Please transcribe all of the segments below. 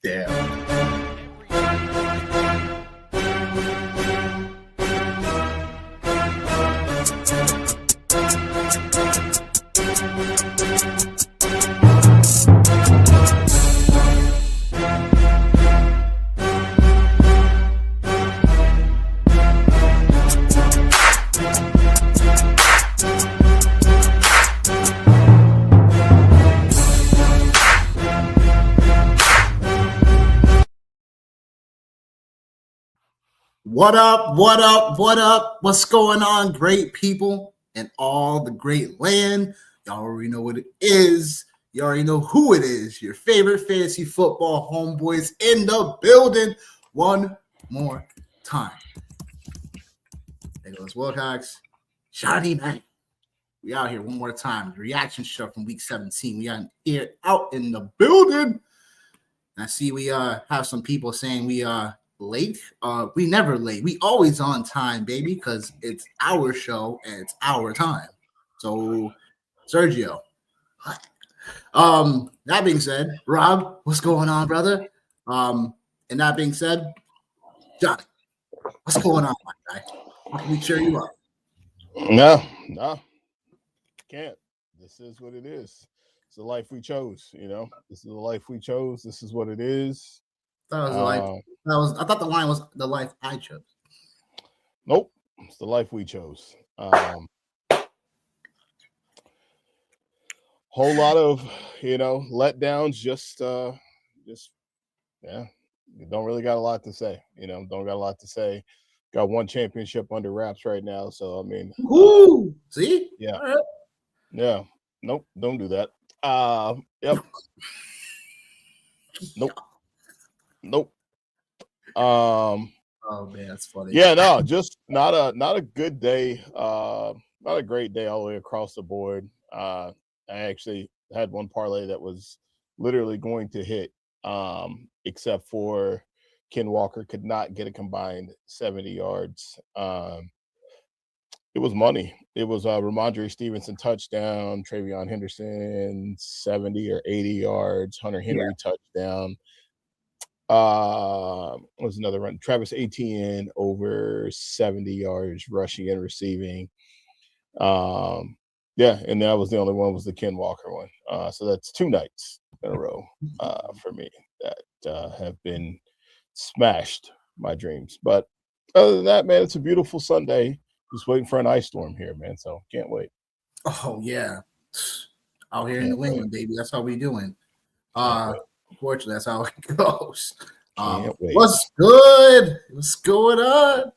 Damn. What up? What up? What up? What's going on, great people and all the great land? Y'all already know what it is. You already know who it is. Your favorite fantasy football homeboys in the building. One more time. There goes Wilcox. Johnny Knight. We out here one more time. The reaction show from week 17. We are here out in the building. I see we have some people saying we late. We never late. We always on time, baby, because it's our show and it's our time. So, Sergio. That being said, Rob, what's going on, brother? And that being said, Johnny, what's going on, my guy? How can we cheer you up? No, can't. This is what it is. It's the life we chose. This is the life we chose. This is what it is. I thought the line was the life I chose. Nope, it's the life we chose. Whole lot of letdowns. Just you don't really got a lot to say. Don't got a lot to say. Got one championship under wraps right now. So I mean, see, yeah, right. Yeah. Nope, don't do that. Yep. Nope. Oh man, that's funny. Yeah, no, just not a good day. Not a great day all the way across the board. I actually had one parlay that was literally going to hit, except for Ken Walker could not get a combined 70 yards. It was money. It was Ramondre Stevenson touchdown, Travion Henderson 70 or 80 yards, Hunter Henry touchdown. Was another run. Travis Etienne over 70 yards rushing and receiving. And that was the only one, was the Ken Walker one. So that's 2 nights in a row for me that have been smashed my dreams. But other than that, man, it's a beautiful Sunday. Just waiting for an ice storm here, man. So can't wait. Oh yeah, out here in New England, baby. That's how we doing. Unfortunately, that's how it goes. What's good? What's going on?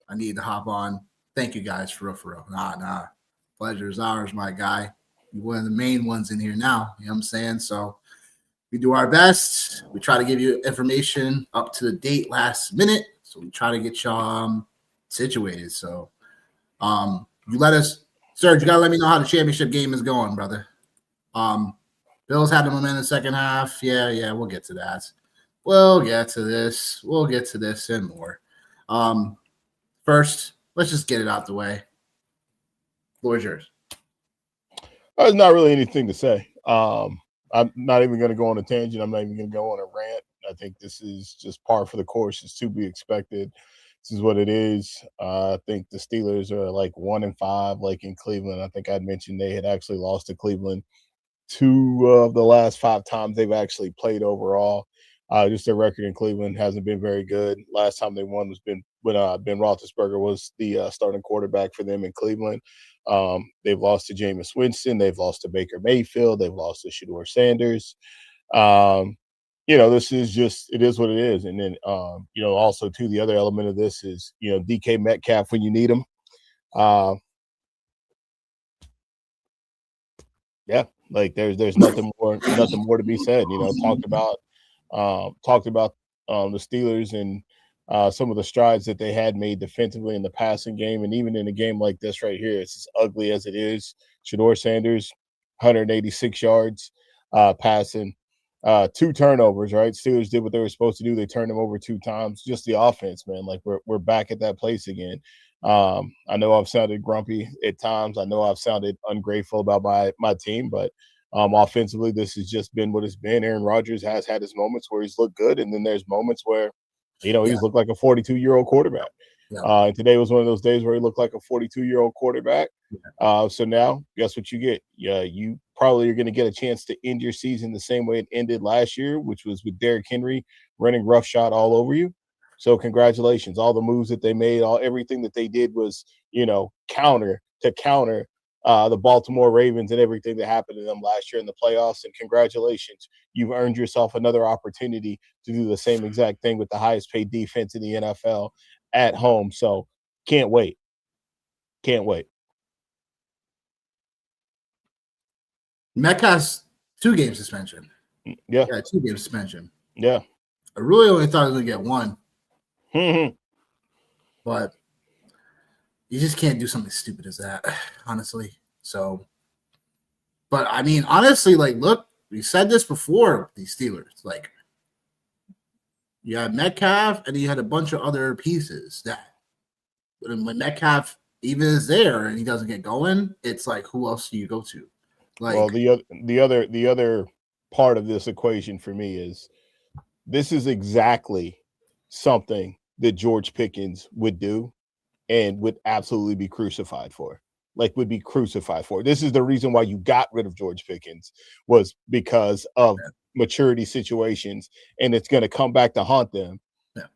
I need to hop on. Thank you guys for real. Nah. Pleasure is ours, my guy. You're one of the main ones in here now. You know what I'm saying? So we do our best. We try to give you information up to the date last minute. So we try to get y'all situated. So you let us, Serge, you gotta let me know how the championship game is going, brother. Bills had the momentum in the second half. Yeah, we'll get to that. We'll get to this and more. First, let's just get it out the way. Floor is yours. There's not really anything to say. I'm not even going to go on a tangent. I'm not even going to go on a rant. I think this is just par for the course. It's to be expected. This is what it is. I think the Steelers are like 1-5, like in Cleveland. I think I'd mentioned they had actually lost to Cleveland 2 of the last 5 times they've actually played overall. Just their record in Cleveland hasn't been very good. Last time they won was when Ben Roethlisberger was the starting quarterback for them in Cleveland. They've lost to Jameis Winston. They've lost to Baker Mayfield. They've lost to Shedeur Sanders. This is just, it is what it is. And then, also too, the other element of this is, DK Metcalf when you need him. Like there's nothing more to be said. Talked about the Steelers and some of the strides that they had made defensively in the passing game, and even in a game like this right here, it's as ugly as it is. Shedeur Sanders, 186 yards passing, 2 turnovers. Right, Steelers did what they were supposed to do. They turned them over 2 times. Just the offense, man. Like we're back at that place again. I know I've sounded grumpy at times. I know I've sounded ungrateful about my team, but Offensively, this has just been what it's been. Aaron Rodgers has had his moments where he's looked good, and then there's moments where, he's looked like a 42-year-old quarterback. And today was one of those days where he looked like a 42-year-old quarterback. So now, guess what you get? You probably are going to get a chance to end your season the same way it ended last year, which was with Derrick Henry running roughshod all over you. So congratulations. All the moves that they made, everything that they did was, counter the Baltimore Ravens and everything that happened to them last year in the playoffs. And congratulations. You've earned yourself another opportunity to do the same exact thing with the highest paid defense in the NFL at home. So can't wait. Can't wait. Metcalf's 2-game suspension. Yeah. 2-game suspension. Yeah. I really only thought he was going to get 1. Mm-hmm. But you just can't do something stupid as that, honestly. So, but I mean, honestly, look, we said this before, these Steelers. You had Metcalf and you had a bunch of other pieces that when Metcalf even is there and he doesn't get going, it's who else do you go to? Well, the other part of this equation for me is this is exactly something that George Pickens would do and would absolutely be crucified for. Would be crucified for. This is the reason why you got rid of George Pickens, was because of maturity situations, and it's going to come back to haunt them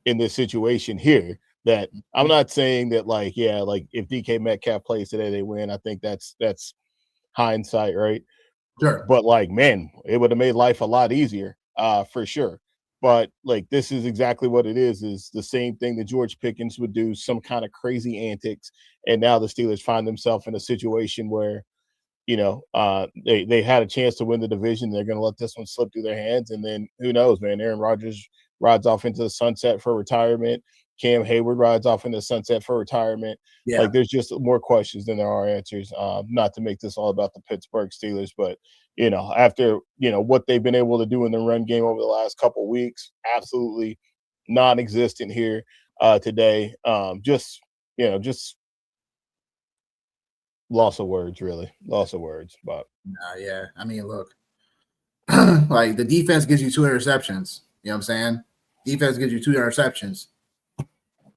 in this situation here. That I'm not saying that if DK Metcalf plays today, they win. I think that's hindsight, right? Sure. But man, it would have made life a lot easier, for sure. But this is exactly what it is the same thing that George Pickens would do, some kind of crazy antics. And now the Steelers find themselves in a situation where, they had a chance to win the division. They're going to let this one slip through their hands. And then who knows, man, Aaron Rodgers rides off into the sunset for retirement. Cam Hayward rides off into the sunset for retirement. Yeah. There's just more questions than there are answers. Not to make this all about the Pittsburgh Steelers, but after what they've been able to do in the run game over the last couple of weeks, absolutely non-existent here today. Just loss of words, really. Loss of words. But yeah. I mean, look, the defense gives you 2 interceptions. You know what I'm saying? Defense gives you 2 interceptions.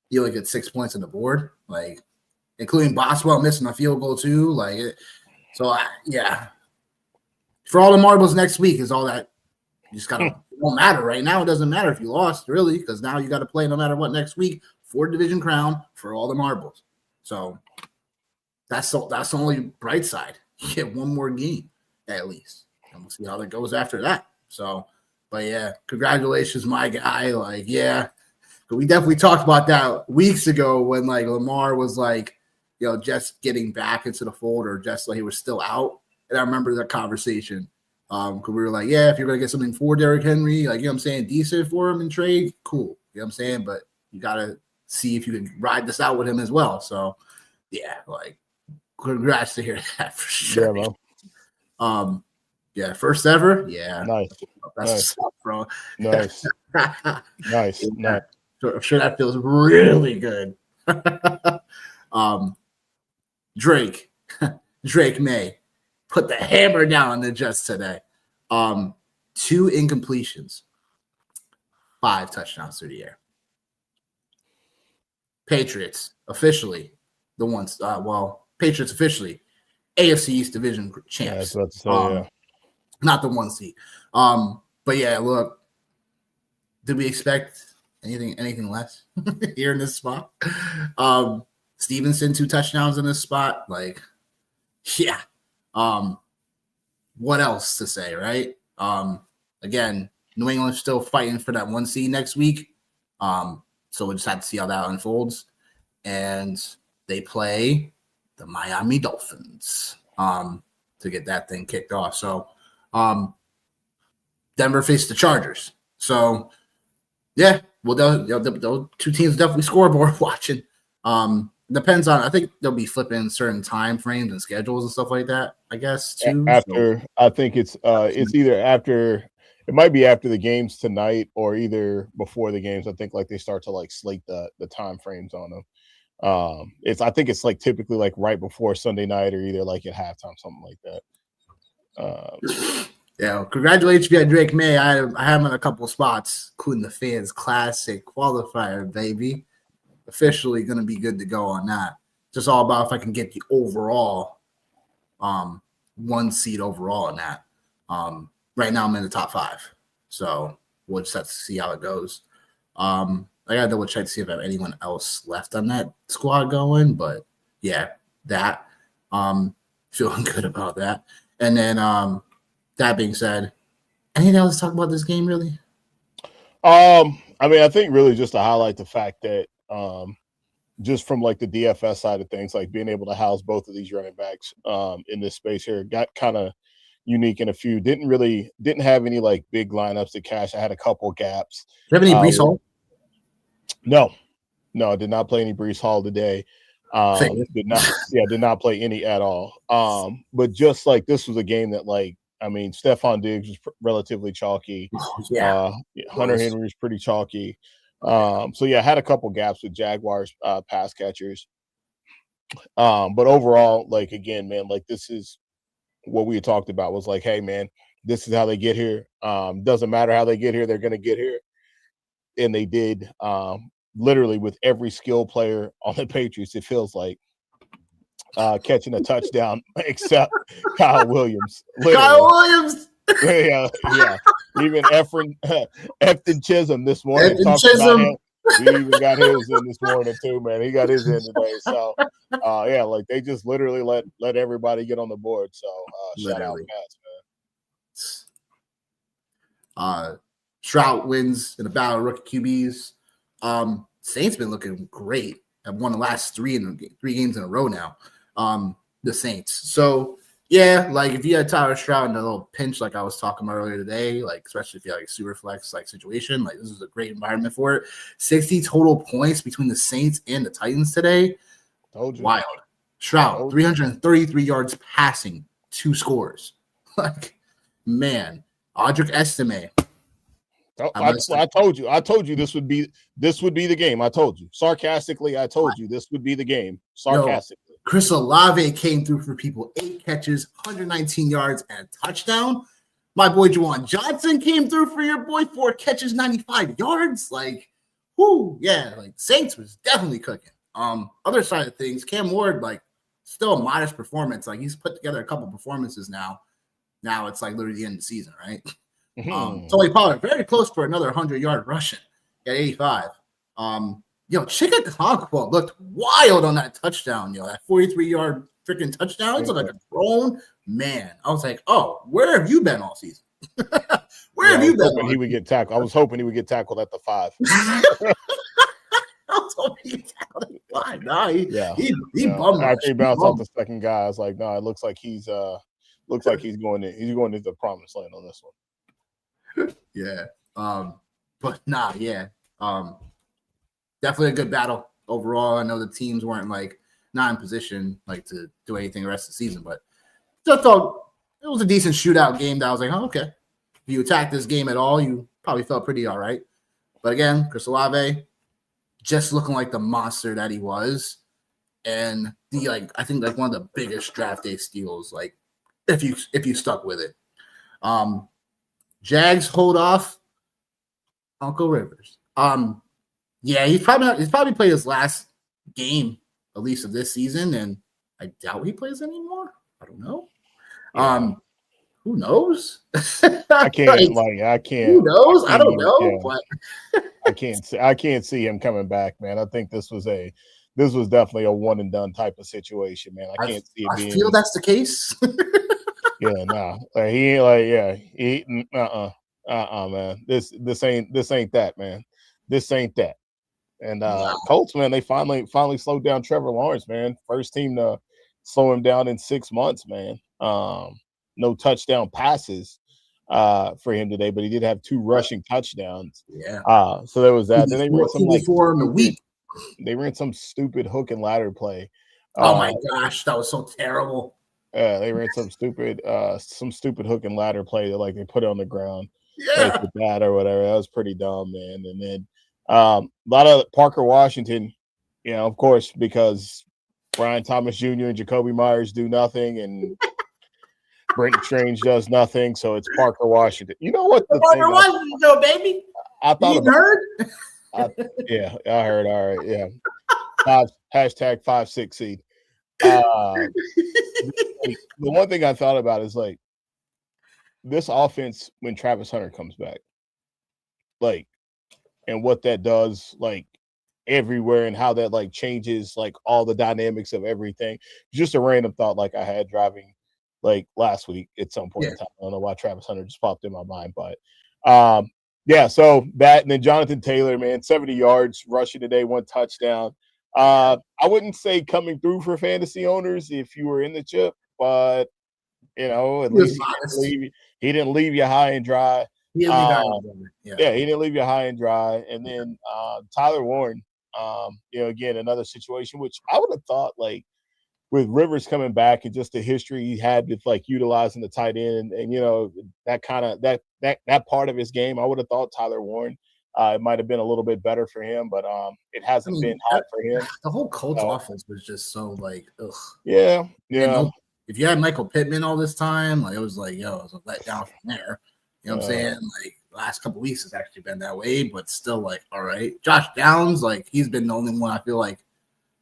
You only get 6 points on the board, including Boswell missing a field goal too. Yeah. For all the marbles next week is all that. You just gotta. It won't matter right now. It doesn't matter if you lost, really, because now you got to play no matter what next week for division crown for all the marbles. So that's the only bright side. You get 1 more game at least, and we'll see how that goes after that. So, but yeah, congratulations, my guy. Yeah. But we definitely talked about that weeks ago when Lamar was just getting back into the fold, or just he was still out. And I remember that conversation because we were yeah, if you're going to get something for Derrick Henry, you know what I'm saying, decent for him in trade, cool. You know what I'm saying? But you got to see if you can ride this out with him as well. So, yeah, congrats to hear that for sure. Yeah, man. Yeah, first ever. Yeah. Nice. That's nice. What's up, bro. Nice. Nice. Yeah. Nice. I'm sure that feels really good. Drake May put the hammer down on the Jets today. 2 incompletions, 5 touchdowns through the air. Patriots officially the ones. Patriots officially AFC East Division champs. Yeah, I was about to say, not the 1 seed. But yeah, look, did we expect anything less here in this spot? Stevenson 2 touchdowns in this spot. Yeah. What else to say, right? Again, New England's still fighting for that 1 seed next week. So we'll just have to see how that unfolds. And they play the Miami Dolphins to get that thing kicked off. So Denver faced the Chargers. So yeah, well, those 2 teams definitely scoreboard watching. Depends on. I think they'll be flipping certain time frames and schedules and stuff like that. I guess too. I think it's either after. It might be after the games tonight, or either before the games. I think they start to slate the time frames on them. I think it's typically right before Sunday night, or either at halftime, something like that. Yeah, congratulations, you got Drake May. I have him in a couple spots, including the Fans Classic qualifier, baby. Officially going to be good to go on that. Just all about if I can get the overall, 1 seed overall in that. Right now I'm in the top 5, so we'll just have to see how it goes. I gotta double check to see if I have anyone else left on that squad going, but yeah, that feeling good about that. And then that being said, anything else to talk about this game really? I mean, I think really just to highlight the fact that just from like the DFS side of things, like being able to house both of these running backs in this space here got kind of unique in a few. Didn't have any like big lineups to cash. I had a couple gaps. Do you have any Breece Hall? No, I did not play any Breece Hall today. Did not play any at all. But just like this was a game that, like, I mean, Stephon Diggs was relatively chalky. Hunter Henry was pretty chalky. So yeah, I had a couple gaps with Jaguars pass catchers. But overall, like, again, man, like, this is what we had talked about was like, hey man, this is how they get here. Doesn't matter how they get here, they're gonna get here. And they did. Literally with every skill player on the Patriots, it feels like catching a touchdown except Kyle Williams. Literally. Kyle Williams. Yeah. Even Efton Chisholm this morning. Efton Chisholm. We even got his in this morning too, man. He got his in today. So yeah, like they just literally let everybody get on the board. So shout out Pats, man. Stroud wins in a battle of rookie QBs. Saints been looking great. Have won the last 3 games in a row now. The Saints. So yeah, like if you had Tyler Stroud in a little pinch, like I was talking about earlier today, like especially if you had like a super flex like situation, like this is a great environment for it. 60 total points between the Saints and the Titans today. Told you. Wild. Stroud, 333 yards passing, 2 scores. Like, man, Audric Estime. I told you this would be the game. I told you sarcastically. I told you this would be the game. Sarcastically. Chris Olave came through for people. 8 catches, 119 yards, and a touchdown. My boy Juwan Johnson came through for your boy. 4 catches, 95 yards. Like, whoo, yeah. Like Saints was definitely cooking. Other side of things, Cam Ward, like, still a modest performance. Like he's put together a couple performances now. Now it's like literally the end of the season, right? Tony Pollard, very close for another 100-yard rushing at 85. Chika Okonkwo looked wild on that touchdown, that 43-yard freaking touchdown. It's like a grown man. I was like, oh, where have you been all season? Where have you been? He would get tackled. I was hoping he would get tackled at the 5. I was hoping he get tackled at the 5. Nah, he bummed. After he bounced off the second guy, I was like, no, it looks like he's going into the promised land on this one. Yeah. But nah, yeah. Definitely a good battle overall. I know the teams weren't like not in position like to do anything the rest of the season, but just thought it was a decent shootout game that I was like, oh, okay. If you attacked this game at all, you probably felt pretty all right. But again, Chris Olave just looking like the monster that he was. And I think like one of the biggest draft day steals, like if you stuck with it. Jags hold off Uncle Rivers. Yeah, he's probably played his last game, at least of this season, and I doubt he plays anymore. I don't know. Who knows? I can't. Who knows? I don't know. Yeah. But I can't see him coming back, man. I think this was definitely a one and done type of situation, man. I can't see it being. I feel that's the case. Yeah, nah. Like he ain't like, yeah. He man. This ain't that, man. This ain't that. And Colts, man, they finally slowed down Trevor Lawrence, man. First team to slow him down in 6 months, man. No touchdown passes for him today, but he did have 2 rushing touchdowns. Yeah. So there was that. Then they ran some before in the week. They ran some stupid hook and ladder play. Oh my gosh, that was so terrible. They ran some stupid hook and ladder play that like they put it on the ground. Yeah. Like that or whatever. That was pretty dumb, man. And then a lot of Parker Washington, of course, because Brian Thomas Jr. and Jacoby Myers do nothing, and Brenton Strange does nothing, so it's Parker Washington. You know what? Parker Washington, go, baby. I thought you heard? Yeah, I heard. All right, yeah. Hashtag 5-6 seed. The one thing I thought about is like this offense when Travis Hunter comes back, like, and what that does, like everywhere, and how that like changes like all the dynamics of everything. Just a random thought like I had driving like last week at some point in time. I don't know why Travis Hunter just popped in my mind, but yeah, so that, and then Jonathan Taylor, man, 70 yards rushing today, 1 touchdown. I wouldn't say coming through for fantasy owners if you were in the chip, but you know, at least he didn't leave you high and dry. He didn't leave you high and dry. And then Tyler Warren, you know, again, another situation which I would have thought like with Rivers coming back and just the history he had with like utilizing the tight end and you know, that kind of that part of his game, I would have thought Tyler Warren it might have been a little bit better for him, but it hasn't been hot for him. The whole Colts offense was just so like, ugh. Yeah. If you had Michael Pittman all this time, like it was like, yo, it was a letdown from there. You know what I'm saying? Like the last couple of weeks has actually been that way, but still like, all right. Josh Downs, like he's been the only one I feel like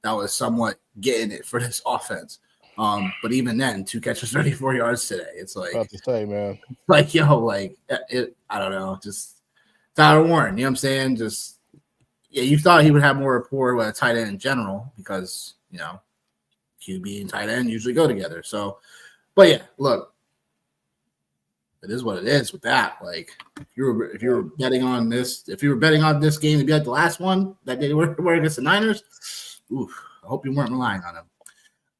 that was somewhat getting it for this offense. But even then, 2 catches, 34 yards today. It's like, about to say, man, like yo, like it. I don't know, just Tyler Warren. You know what I'm saying? Just you thought he would have more rapport with a tight end in general because you know QB and tight end usually go together. So, but yeah, look, it is what it is with that. Like if you were betting on this, if you were betting on this game to be like the last one that they were against the Niners, oof, I hope you weren't relying on them.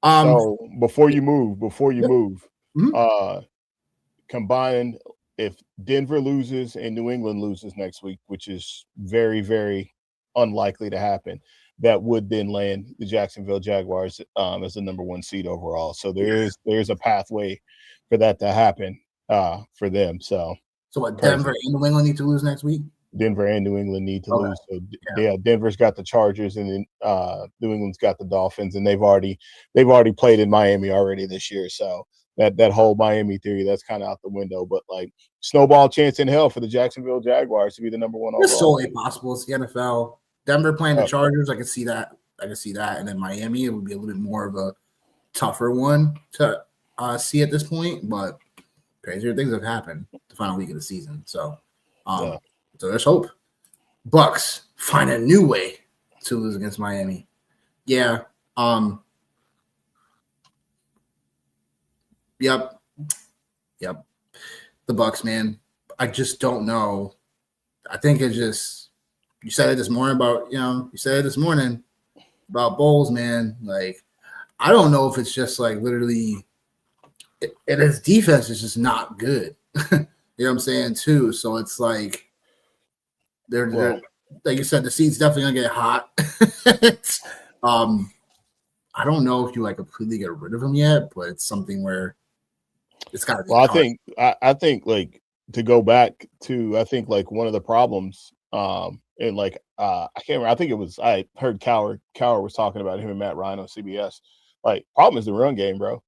So before you move, combined, if Denver loses and New England loses next week, which is very, very unlikely to happen, that would then land the Jacksonville Jaguars as the number 1 seed overall. So there's a pathway for that to happen for them. So what, Denver and New England need to lose next week? Denver and New England need to lose. So yeah, Denver's got the Chargers, and then New England's got the Dolphins, and they've already played in Miami already this year. So that whole Miami theory, that's kind of out the window. But like snowball chance in hell for the Jacksonville Jaguars to be the number 1 overall. It's solely possible. It's the NFL. Denver playing the Chargers, I can see that. And then Miami, it would be a little bit more of a tougher one to see at this point. But crazier things have happened the final week of the season. So, so there's hope. Bucks find a new way to lose against Miami. Yeah. Yep. The Bucks, man. I just don't know. I think it's just you said it this morning about Bowles, man. Like, I don't know if it's just like literally and his defense is just not good. You know what I'm saying, too? So it's like they're like you said, the seat's definitely gonna get hot. I don't know if you like completely get rid of him yet, but it's something where it's gotta be. Well, I think like to go back to like one of the problems, and like I can't remember. I think it was I heard Cowher was talking about him and Matt Ryan on CBS. Like, problem is the run game, bro.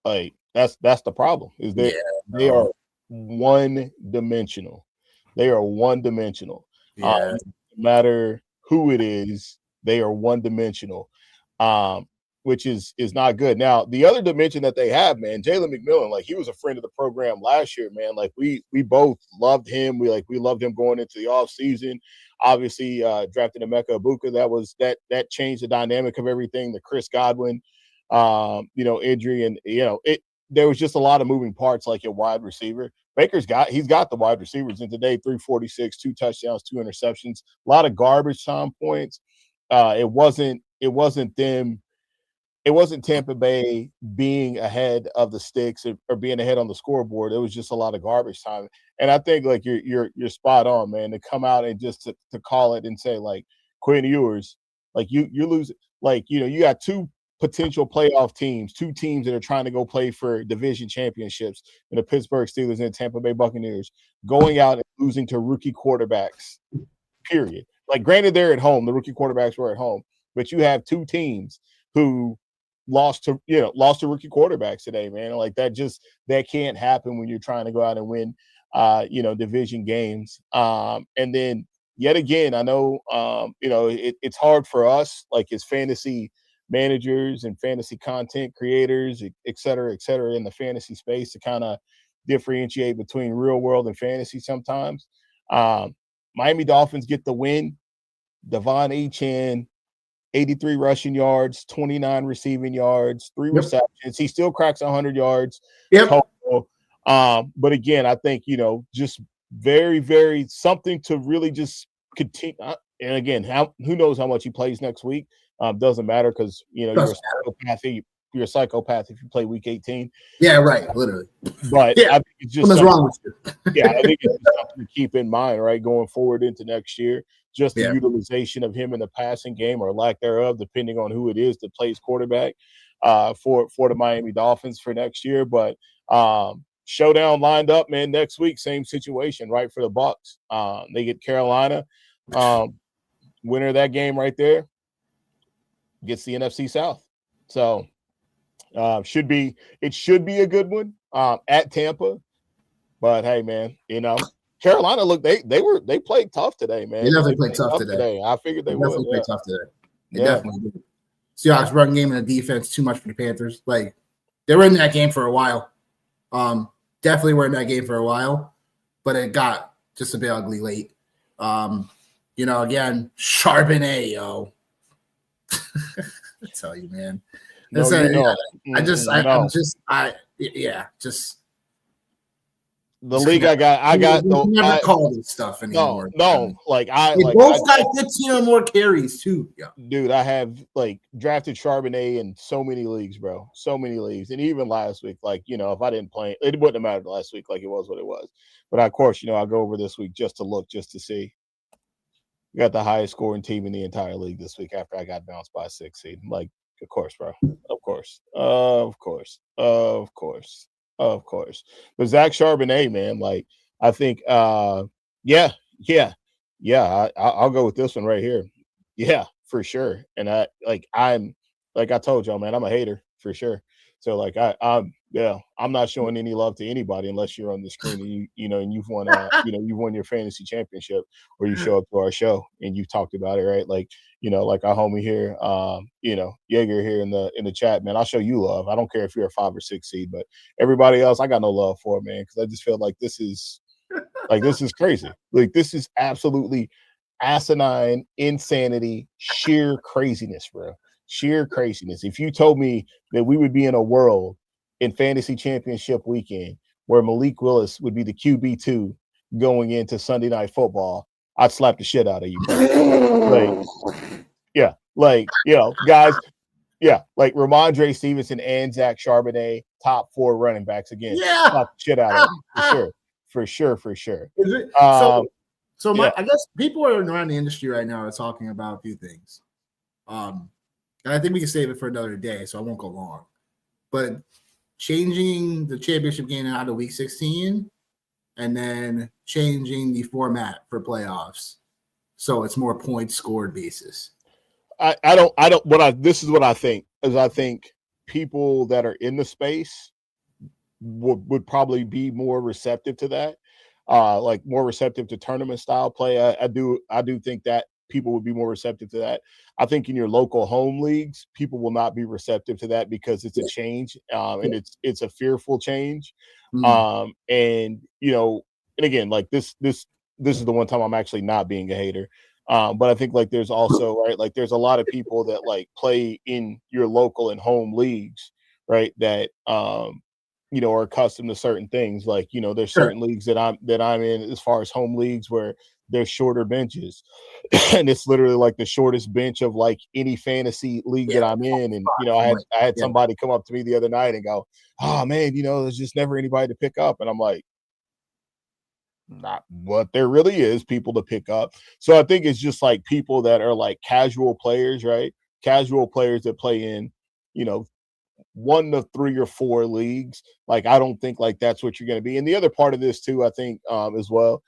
Like that's the problem. Is they are one dimensional. They are one dimensional. No matter who it is, they are one dimensional. Which is not good. Now, the other dimension that they have, man, Jalen McMillan, like he was a friend of the program last year, man. Like we both loved him. We loved him going into the offseason. Obviously, drafted Emeka Egbuka. That changed the dynamic of everything. The Chris Godwin, injury, and there was just a lot of moving parts, like a wide receiver. Baker's got the wide receivers, and today 346, 2 touchdowns, 2 interceptions, a lot of garbage time points. It wasn't them. It wasn't Tampa Bay being ahead of the sticks or being ahead on the scoreboard. It was just a lot of garbage time. And I think like you're spot on, man, to come out and just to call it and say like Quinn Ewers, like you lose, like you got 2 potential playoff teams, 2 teams that are trying to go play for division championships in the Pittsburgh Steelers and the Tampa Bay Buccaneers, going out and losing to rookie quarterbacks. Period. Like, granted, they're at home. The rookie quarterbacks were at home, but you have 2 teams who lost to rookie quarterbacks today, man. Like that can't happen when you're trying to go out and win division games. And then yet again, I know it's hard for us, like as fantasy managers and fantasy content creators, et cetera, in the fantasy space to kind of differentiate between real world and fantasy sometimes. Miami Dolphins get the win. Devon Achane, 83 rushing yards, 29 receiving yards, 3 receptions. He still cracks 100 yards total. But again, I think, just very, very something to really just continue. And again, who knows how much he plays next week? Doesn't matter because, you're a psychopath if you play week 18. Yeah, right. Literally. But I think it's just something's wrong with you. Yeah, I think it's just something to keep in mind, right, going forward into next year. Just the utilization of him in the passing game or lack thereof, depending on who it is that plays quarterback for the Miami Dolphins for next year. But showdown lined up, man, next week, same situation, right, for the Bucs. They get Carolina. Winner of that game right there gets the NFC South. So it should be a good one at Tampa. But hey, man, Carolina, look, they played tough today, man. They definitely played tough today. I figured they would. Played tough today. They definitely did. Seahawks run game and the defense too much for the Panthers. Like they were in that game for a while. Definitely were in that game for a while, but it got just a bit ugly late. Again, Charbonnet, yo. I tell you, man. The league I got never call this stuff anymore. No, like they both got 15 or more carries too. Yeah. Dude, I have like drafted Charbonnet in so many leagues, bro. So many leagues. And even last week, like, if I didn't play, it wouldn't have mattered last week, like it was what it was. But of course, I'll go over this week just to see. We got the highest scoring team in the entire league this week after I got bounced by a 6 seed. Like, of course, bro. Of course. But Zach Charbonnet, man, like I think I'll go with this one right here. Yeah, for sure. And I'm like I told y'all, man, I'm a hater for sure. So like I'm not showing any love to anybody unless you're on the screen and and you've won you've won your fantasy championship or you show up to our show and you've talked about it, right? Like, like our homie here, Jaeger here in the chat, man, I'll show you love. I don't care if you're a 5 or 6 seed, but everybody else, I got no love for, man, because I just feel like this is crazy. Like this is absolutely asinine insanity, sheer craziness, bro. Sheer craziness. If you told me that we would be in a world in fantasy championship weekend where Malik Willis would be the QB2 going into Sunday Night Football, I'd slap the shit out of you. Guys, like Ramondre Stevenson and Zach Charbonnet, top 4 running backs again. Yeah, slap the shit out of you for sure. Is it? I guess people around the industry right now are talking about a few things. And I think we can save it for another day, so I won't go long. But changing the championship game out of week 16 and then changing the format for playoffs so it's more points scored basis. This is what I think is I think people that are in the space would probably be more receptive to that, like more receptive to tournament style play. I do think that people would be more receptive to that. I think in your local home leagues, people will not be receptive to that because it's a change, and it's a fearful change. And again, like this is the one time I'm actually not being a hater. But I think like there's also, right, like there's a lot of people that like play in your local and home leagues, right, that are accustomed to certain things. Like, there's certain leagues that I'm in as far as home leagues where there's shorter benches. And it's literally like the shortest bench of like any fantasy league that I'm in. And, I had somebody come up to me the other night and go, oh man, there's just never anybody to pick up. And I'm like, not what there really is people to pick up. So I think it's just like people that are like casual players, right? Casual players that play in, 1 to 3 or 4 leagues. Like, I don't think like that's what you're going to be. And the other part of this too, I think as well,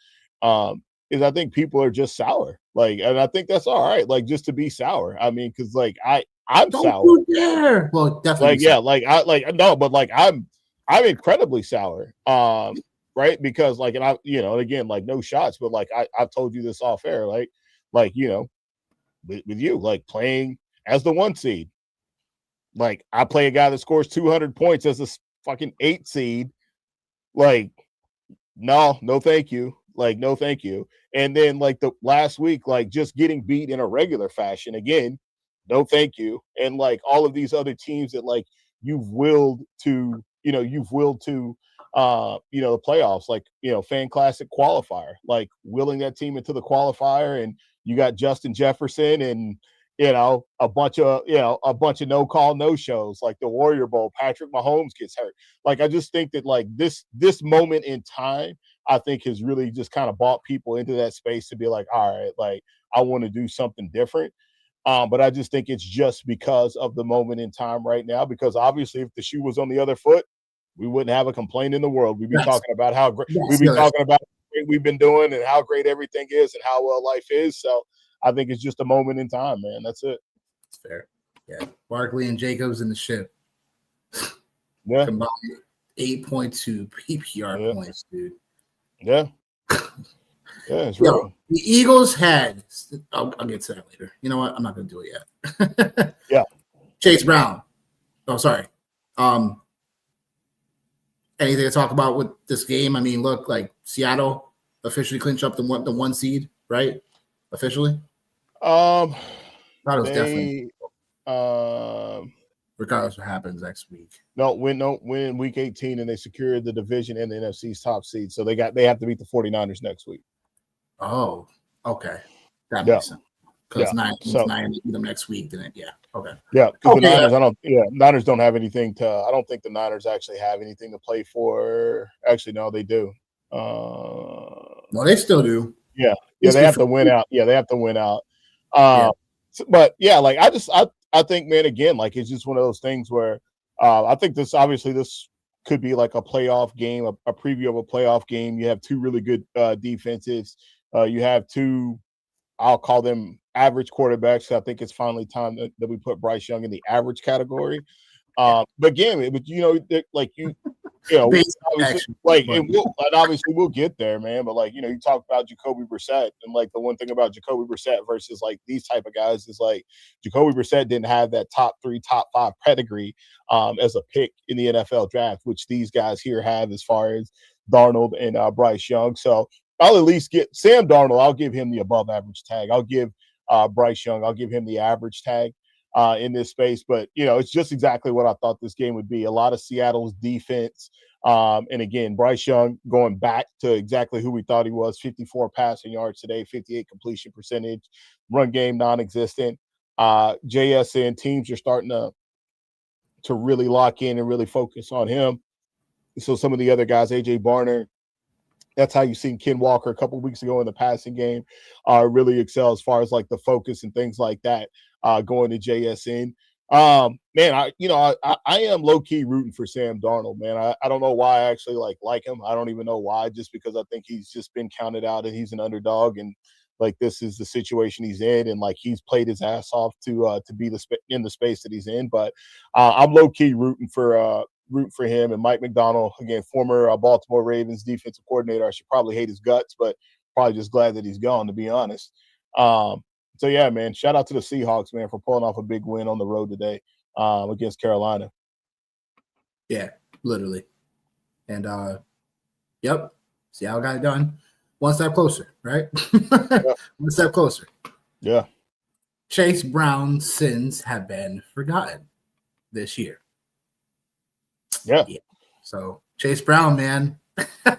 is I think people are just sour. Like, and I think that's all right. Like, just to be sour. I mean, because like I'm Don't sour. you dare. Well, definitely. Like, yeah, like I like no, but like I'm incredibly sour. Right? Because like, and I, again, like no shots, but like I've told you this off air, like with you, like playing as the 1 seed. Like I play a guy that scores 200 points as a fucking 8 seed. Like, no, thank you. Like, no, thank you. And then like the last week, like just getting beat in a regular fashion again, no, thank you. And like all of these other teams that like you've willed to the playoffs, like, Fan Classic qualifier, like willing that team into the qualifier, and you got Justin Jefferson and a bunch of no call, no shows, like the Warrior Bowl, Patrick Mahomes gets hurt. Like, I just think that like this moment in time, I think has really just kind of brought people into that space to be like, all right, like I want to do something different. But I just think it's just because of the moment in time right now, because obviously if the shoe was on the other foot, we wouldn't have a complaint in the world. We'd be talking about how great talking about how great we've been doing and how great everything is and how well life is. So I think it's just a moment in time, man. That's it. It's fair. Yeah. Barkley and Jacobs in the ship. Yeah. Combined 8.2 PPR points, dude. Yeah. Yeah, it's real. The Eagles had, I'll get to that later. You know what? I'm not going to do it yet. Yeah. Chase Brown. Oh, sorry. Anything to talk about with this game? I mean, look, like Seattle officially clinched up the 1 seed, right? Officially. Thought it was definitely. Regardless of what happens next week. Win in week 18, and they secured the division and the NFC's top seed. So they have to beat the 49ers next week. Oh, okay. That makes sense. Because Niners beat them next week, then okay. Yeah, because the Niners, Niners don't have anything to. I don't think the Niners actually have anything to play for. Actually, no, they do. No, they still do. Yeah, they have to win out. Yeah, they have to win out. But yeah, like I think, man, again, like it's just one of those things where I think this could be like a playoff game, a preview of a playoff game. You have two really good defenses. You have two, I'll call them average quarterbacks. So I think it's finally time that we put Bryce Young in the average category. But again, obviously we'll get there, man. But like, you talk about Jacoby Brissett, and like the one thing about Jacoby Brissett versus like these type of guys is like Jacoby Brissett didn't have that top 3, top 5 pedigree as a pick in the NFL draft, which these guys here have as far as Darnold and Bryce Young. So I'll at least get Sam Darnold. I'll give him the above average tag. I'll give Bryce Young. I'll give him the average tag in this space. But, it's just exactly what I thought this game would be. A lot of Seattle's defense. And again, Bryce Young going back to exactly who we thought he was, 54 passing yards today, 58 completion percentage, run game non-existent. JSN teams are starting to really lock in and really focus on him. So some of the other guys, A.J. Barner, that's how you seen Ken Walker a couple of weeks ago in the passing game really excel as far as like the focus and things like that going to JSN. Man, I am low key rooting for Sam Darnold, man. I don't know why I actually like him. I don't even know why, just because I think he's just been counted out and he's an underdog, and like this is the situation he's in, and like he's played his ass off to be in the space that he's in. But I'm low key rooting for him. And Mike Macdonald, again, former Baltimore Ravens defensive coordinator. I should probably hate his guts, but probably just glad that he's gone, to be honest. So yeah, man, shout out to the Seahawks, man, for pulling off a big win on the road today against Carolina. Yeah, literally. And yep, Seattle got it done. One step closer, right? Yeah. One step closer. Yeah. Chase Brown's sins have been forgotten this year. Yeah. So Chase Brown, man. Talk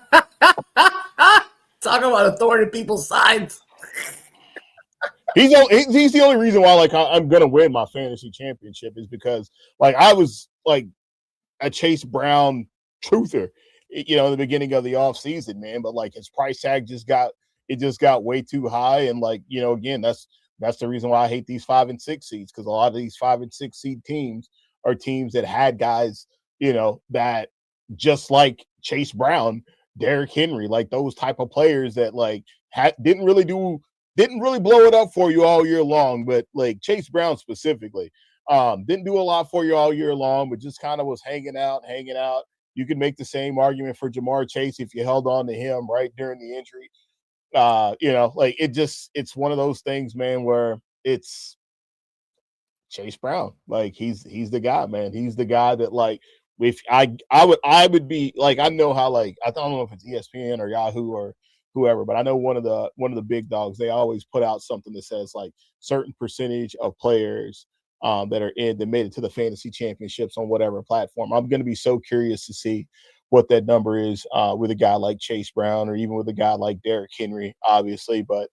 about a thorn in people's sides. He's the only reason why like I'm gonna win my fantasy championship is because like I was like a Chase Brown truther, in the beginning of the offseason, man. But like his price tag just got way too high, and like again that's the reason why I hate these 5 and 6 seeds, because a lot of these 5 and 6 seed teams are teams that had guys that just like Chase Brown, Derrick Henry, like those type of players that like didn't really blow it up for you all year long, but like Chase Brown specifically, didn't do a lot for you all year long, but just kind of was hanging out. You could make the same argument for Jamar Chase if you held on to him right during the injury. Like it's one of those things, man, where it's Chase Brown. Like he's the guy, man. He's the guy that, like, if I would be like, I know how, like, I don't know if it's ESPN or Yahoo or whoever, but I know one of the big dogs, they always put out something that says like certain percentage of players that made it to the fantasy championships on whatever platform. I'm going to be so curious to see what that number is with a guy like Chase Brown, or even with a guy like Derrick Henry, obviously. But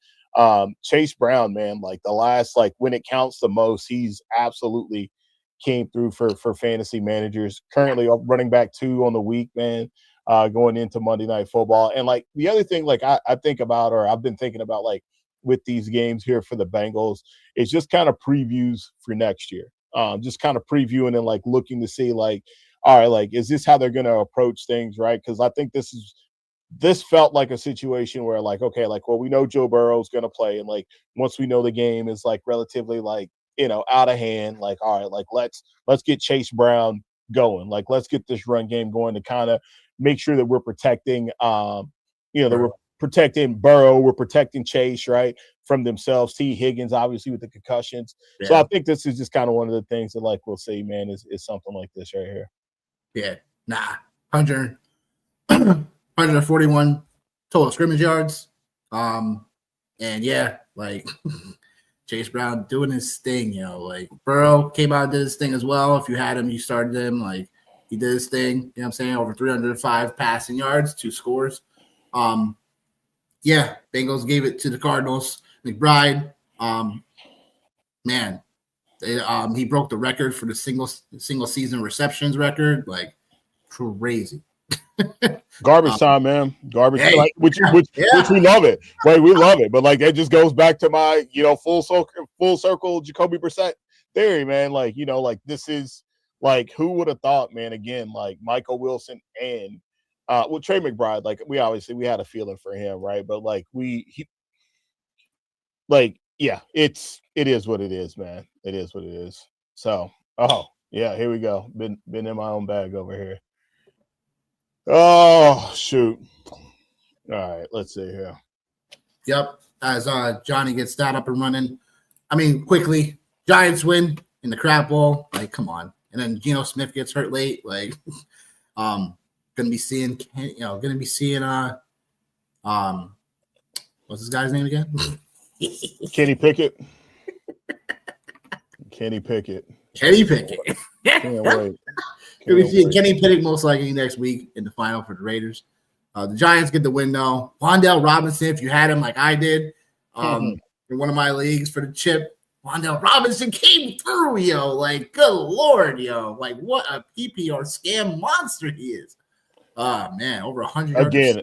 Chase Brown, man, like the last, like when it counts the most, he's absolutely came through for fantasy managers. Currently running back 2 on the week, man, going into Monday Night Football. And like the other thing, like I think about, or I've been thinking about, like with these games here for the Bengals, it's just kind of previews for next year. Just kind of previewing and like looking to see, like, all right, like, is this how they're going to approach things, right? Because I think this felt like a situation where, like, okay, like, well, we know Joe Burrow's going to play, and like once we know the game is like relatively, like, out of hand, like, all right, like let's get Chase Brown going, like let's get this run game going to kind of make sure that we're protecting, that we're protecting Burrow, we're protecting Chase, right, from themselves. T. Higgins, obviously, with the concussions. Yeah. So I think this is just kind of one of the things that, like, we'll see, man, is something like this right here. Yeah, 141 total scrimmage yards. And yeah, like Chase Brown doing his thing, like Burrow came out and did his thing as well. If you had him, you started him, like he did his thing, you know what I'm saying? Over 305 passing yards, 2 scores. Yeah, Bengals gave it to the Cardinals. McBride, man, he broke the record for the single season receptions record, like crazy. Garbage time, man. Garbage time, which we love it, right? We love it, but like that just goes back to my full circle Jacoby Brissett theory, man. Like like this is like, who would have thought, man? Again, like Michael Wilson and Trey McBride, like we had a feeling for him, right? But like it is what it is, man. It is what it is. So, here we go. Been in my own bag over here. Oh, shoot. All right, let's see here. Yep, as Johnny gets that up and running. I mean, quickly, Giants win in the crap bowl. Like, come on. And then Geno Smith gets hurt late. Like, gonna be seeing what's this guy's name again? Kenny Pickett. Can't wait. We'll be seeing Kenny Pickett most likely next week in the final for the Raiders. The Giants get the win, though. Wan'Dale Robinson, if you had him like I did in one of my leagues for the chip, Wan'Dale Robinson came through, like, good Lord, like, what a PPR scam monster he is. Man, over 100.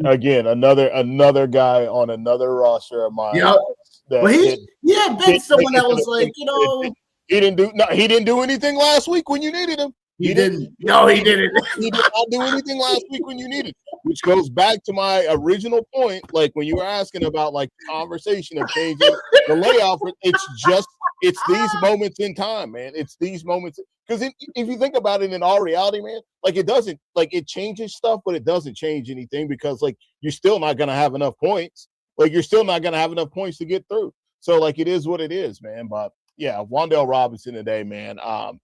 Again, another guy on another roster of mine. Yep. Bet someone that was like, he didn't do anything last week when you needed him. He didn't. No, he didn't. He did not do anything last week when you needed, which goes back to my original point. Like when you were asking about like conversation of changing the layout, it's these moments in time, man. It's these moments, because if you think about it in all reality, man, like it changes stuff, but it doesn't change anything, because like you're still not gonna have enough points. Like you're still not gonna have enough points to get through. So like it is what it is, man. But yeah, Wan'Dale Robinson today, man.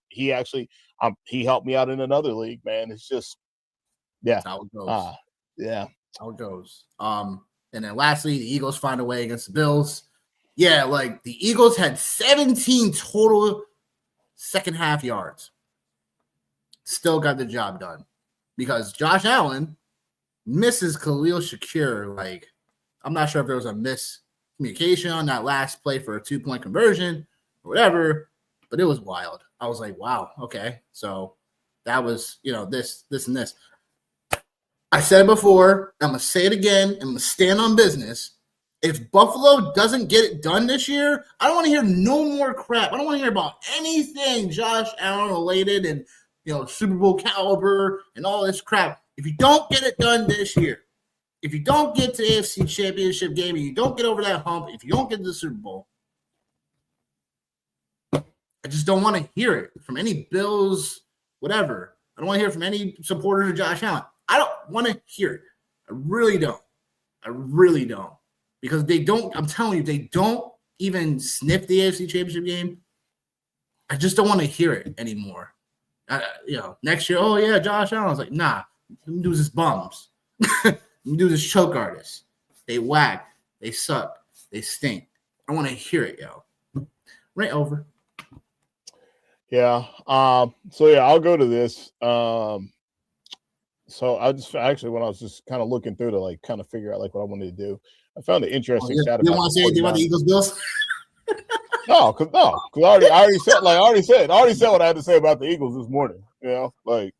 He actually he helped me out in another league, man. It's just how it goes. How it goes. And then lastly, the Eagles find a way against the Bills. Yeah, like the Eagles had 17 total second half yards. Still got the job done because Josh Allen misses Khalil Shakir. Like, I'm not sure if there was a miscommunication on that last play for a 2-point conversion or whatever, but it was wild. I was like, wow, okay. So that was, this and this. I said it before, I'm going to say it again, and I'm going to stand on business. If Buffalo doesn't get it done this year, I don't want to hear no more crap. I don't want to hear about anything Josh Allen related and, Super Bowl caliber and all this crap. If you don't get it done this year, if you don't get to the AFC Championship game and you don't get over that hump, if you don't get to the Super Bowl, I just don't want to hear it from any Bills, whatever. I don't want to hear it from any supporters of Josh Allen. I don't want to hear it. I really don't. Because they don't, I'm telling you, they don't even sniff the AFC Championship game. I just don't want to hear it anymore. Next year, oh yeah, Josh Allen's like, nah, them dudes is bums. Them dudes is choke artists. They whack. They suck. They stink. I want to hear it, yo. Right over. Yeah. So yeah, I'll go to this. So I just actually, when I was just kind of looking through to like kind of figure out like what I wanted to do, I found an interesting stat about. You want to say anything about the Eagles Bills? No, because I already said what I had to say about the Eagles this morning. You know, like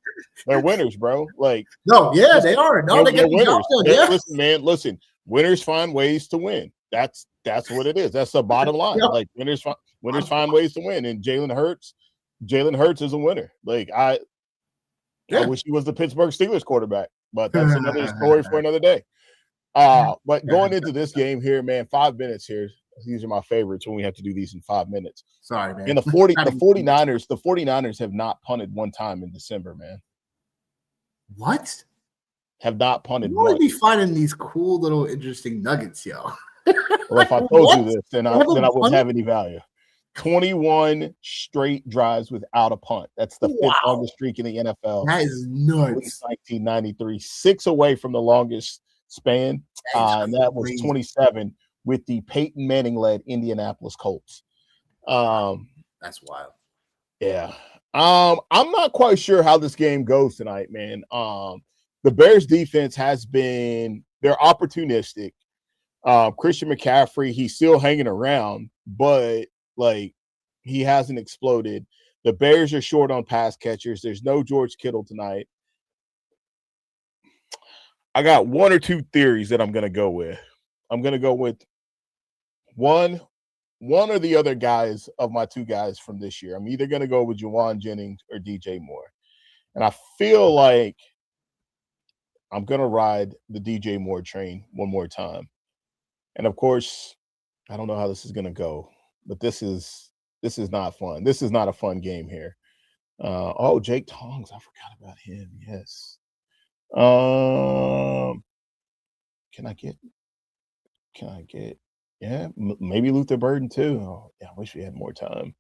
they're winners, bro. Like they are. No, they're winners. Yeah. Listen, winners find ways to win. That's what it is. That's the bottom line. Yeah. Like winners find ways to win. And Jalen Hurts is a winner. Like I wish he was the Pittsburgh Steelers quarterback, but that's another story for another day. But going into this game here, man, 5 minutes here. These are my favorites when we have to do these in 5 minutes. Sorry, man. And the 49ers have not punted one time in December, man. What? Have not punted you once. You be finding these cool little interesting nuggets, yo. Well, if I told you this, then I wouldn't have any value. 21 straight drives without a punt. That's the fifth longest streak in the NFL. That is nuts. 1993, 6 away from the longest span. And that was 27 with the Peyton Manning-led Indianapolis Colts. That's wild. Yeah. I'm not quite sure how this game goes tonight, man. The Bears defense they're opportunistic. Christian McCaffrey, he's still hanging around, but like he hasn't exploded. The Bears are short on pass catchers. There's no George Kittle tonight. I got one or two theories that I'm going to go with. I'm going to go with one or the other guys of my two guys from this year. I'm either going to go with Juwan Jennings or DJ Moore. And I feel like I'm going to ride the DJ Moore train one more time. And of course, I don't know how this is going to go, but this is not fun. This is not a fun game here. Jake Tongs, I forgot about him. Yes. Can I get maybe Luther Burden too. Oh, yeah, I wish we had more time.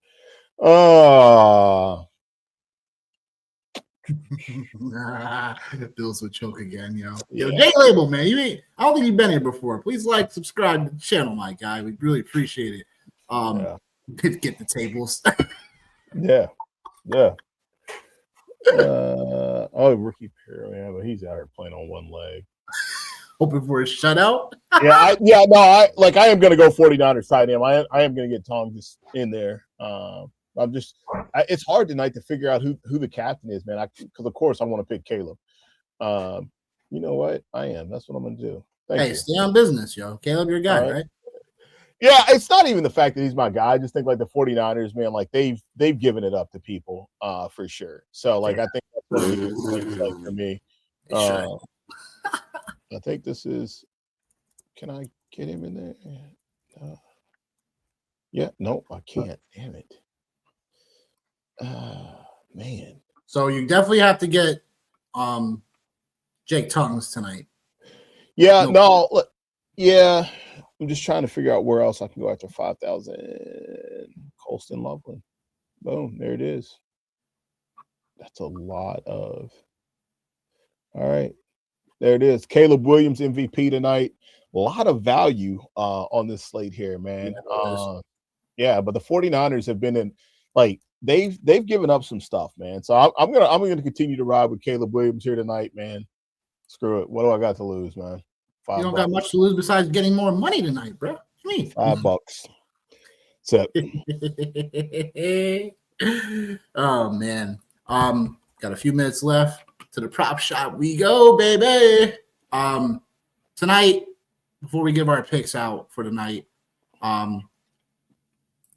Bills would choke again, yo. Yo, Jay Label, man. I don't think you've been here before. Please subscribe to the channel, my guy. We really appreciate it. Get the tables. Yeah. Ricky Perry, yeah, but he's out here playing on one leg. Hoping for a shutout. I am going to go 49ers tight end. I am going to get Tom just in there. It's hard tonight to figure out who the captain is, man. Because of course I want to pick Caleb. You know what? I am. That's what I'm going to do. Thank you. Stay on business, yo. Caleb, your guy, right? Yeah, it's not even the fact that he's my guy. I just think like the 49ers, man, like they've given it up to people for sure. So like I think that's what it is like for me. I think this is. Can I get him in there? Yeah, no, I can't. Damn it. Man. So you definitely have to get Jake Tongs tonight. Yeah, yeah. I'm just trying to figure out where else I can go after 5,000. Colston Loveland. Boom, there it is. That's a lot of. All right. There it is. Caleb Williams MVP tonight. A lot of value on this slate here, man. But the 49ers have been in like they've given up some stuff, man. So I'm gonna continue to ride with Caleb Williams here tonight, man. Screw it. What do I got to lose, man? $5. You don't got much to lose besides getting more money tonight, bro. Me. $5. That's it. Oh man. Got a few minutes left. To the prop shop we go, baby. Tonight, before we give our picks out for tonight,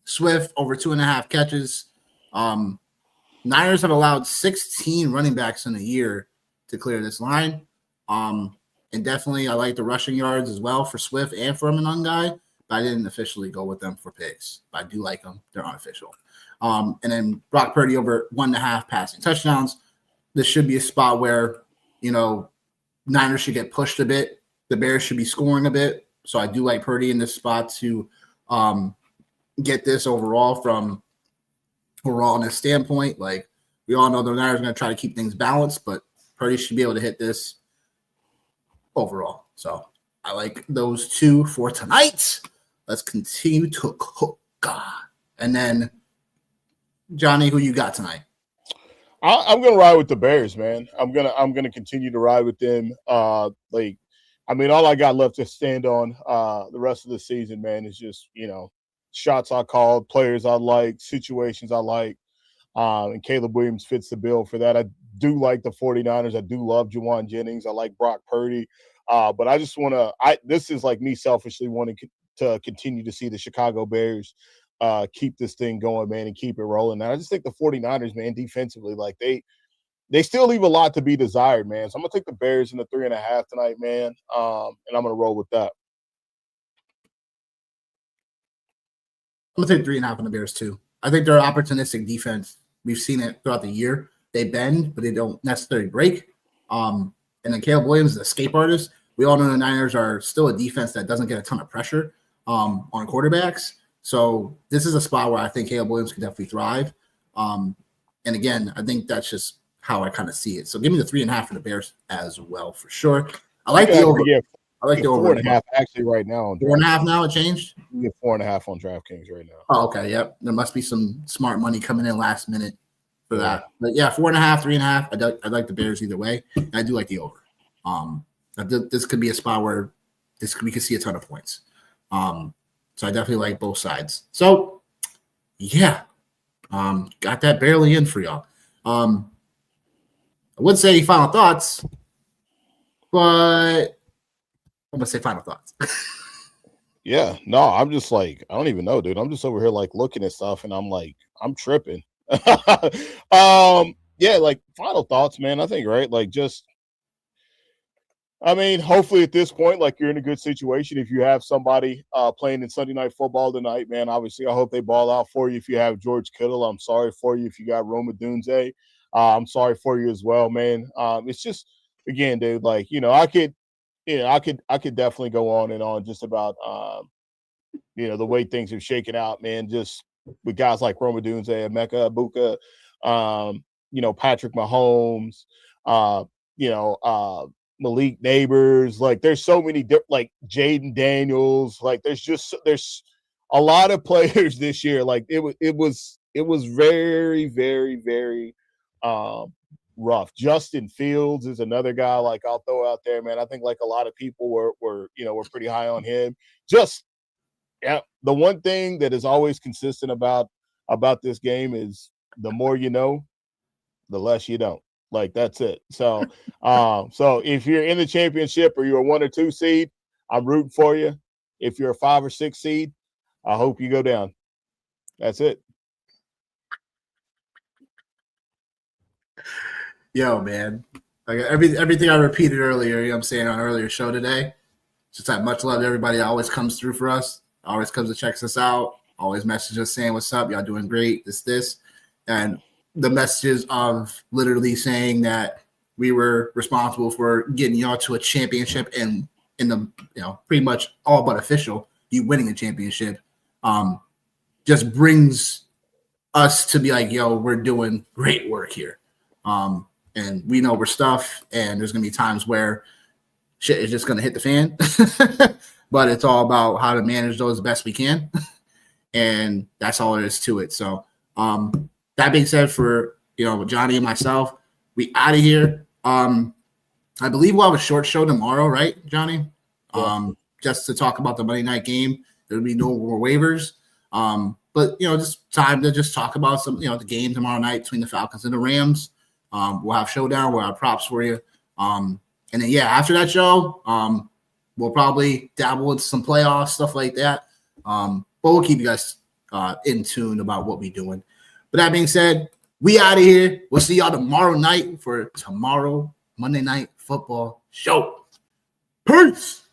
Swift over 2.5 catches. Niners have allowed 16 running backs in a year to clear this line. And And definitely I like the rushing yards as well for Swift and for Monangai, but I didn't officially go with them for picks. But I do like them. They're unofficial. And then Brock Purdy over 1.5 passing touchdowns. This should be a spot where, Niners should get pushed a bit. The Bears should be scoring a bit. So I do like Purdy in this spot to get this overall from a rawness standpoint. Like, we all know the Niners are going to try to keep things balanced, but Purdy should be able to hit this overall. So I like those two for tonight. Let's continue to cook. And then, Johnny, who you got tonight? I'm gonna ride with the Bears, man. I'm gonna continue to ride with them. All I got left to stand on the rest of the season, man, is just shots I called, players I like, situations I like. And Caleb Williams fits the bill for that. I do like the 49ers. I do love Juwan Jennings. I like Brock Purdy. But I just this is like me selfishly wanting to continue to see the Chicago Bears keep this thing going, man, and keep it rolling. And I just think the 49ers, man, defensively, like they still leave a lot to be desired, man. So I'm going to take the Bears in the 3.5 tonight, man. And I'm going to roll with that. I'm going to take 3.5 on the Bears too. I think they're opportunistic defense. We've seen it throughout the year. They bend, but they don't necessarily break. And then Caleb Williams is an escape artist. We all know the Niners are still a defense that doesn't get a ton of pressure on quarterbacks. So this is a spot where I think Caleb Williams can definitely thrive. And again, I think that's just how I kind of see it. So give me the 3.5 for the Bears as well, for sure. I like the over. Yeah, I like the over. 4.5 actually right now. 4.5 now, it changed? You get 4.5 on DraftKings right now. Oh, okay. Yep. There must be some smart money coming in last minute for that. But yeah, 4.5, 3.5. I like the Bears either way. And I do like the over. This could be a spot where we could see a ton of points. So I definitely like both sides. So yeah, got that barely in for y'all. I would say final thoughts, but I'm gonna say final thoughts. Yeah, no, I'm just like, I don't even know, dude. I'm just over here like looking at stuff and I'm like, I'm tripping. Yeah, like final thoughts, man. I think, right? Like hopefully at this point, like you're in a good situation. If you have somebody playing in Sunday Night Football tonight, man, obviously I hope they ball out for you. If you have George Kittle, I'm sorry for you. If you got Rome Odunze, I'm sorry for you as well, man. It's just, again, dude, like, I could definitely go on and on just about, the way things have shaken out, man, just with guys like Rome Odunze, Emeka Egbuka, Patrick Mahomes, Malik Neighbors, like there's so many like Jaden Daniels, like there's a lot of players this year. Like it was very, very, very rough. Justin Fields is another guy like I'll throw out there, man. I think like a lot of people were pretty high on him. Just the one thing that is always consistent about this game is the more you know, the less you don't. Like that's it. So, so if you're in the championship or you're a 1 or 2 seed, I'm rooting for you. If you're a 5 or 6 seed, I hope you go down. That's it. Yo, man, like everything I repeated earlier, what I'm saying on an earlier show today. Just like much love to everybody that always comes through for us, always comes to check us out, always messages us saying what's up, y'all doing great, this, and the messages of literally saying that we were responsible for getting y'all to a championship and in the pretty much all but official, you winning a championship, just brings us to be like, yo, we're doing great work here. And we know we're stuff, and there's gonna be times where shit is just gonna hit the fan. But it's all about how to manage those best we can. And that's all there is to it. So that being said, for Johnny and myself, we out of here. I believe we'll have a short show tomorrow, right, Johnny? Yeah. Just to talk about the Monday night game. There'll be no more waivers. But just time to just talk about some, the game tomorrow night between the Falcons and the Rams. We'll have showdown. We'll have props for you. And then after that show, we'll probably dabble into some playoffs, stuff like that. But we'll keep you guys in tune about what we're doing. But that being said, we out of here. We'll see y'all tomorrow night for tomorrow Monday Night Football show. Peace.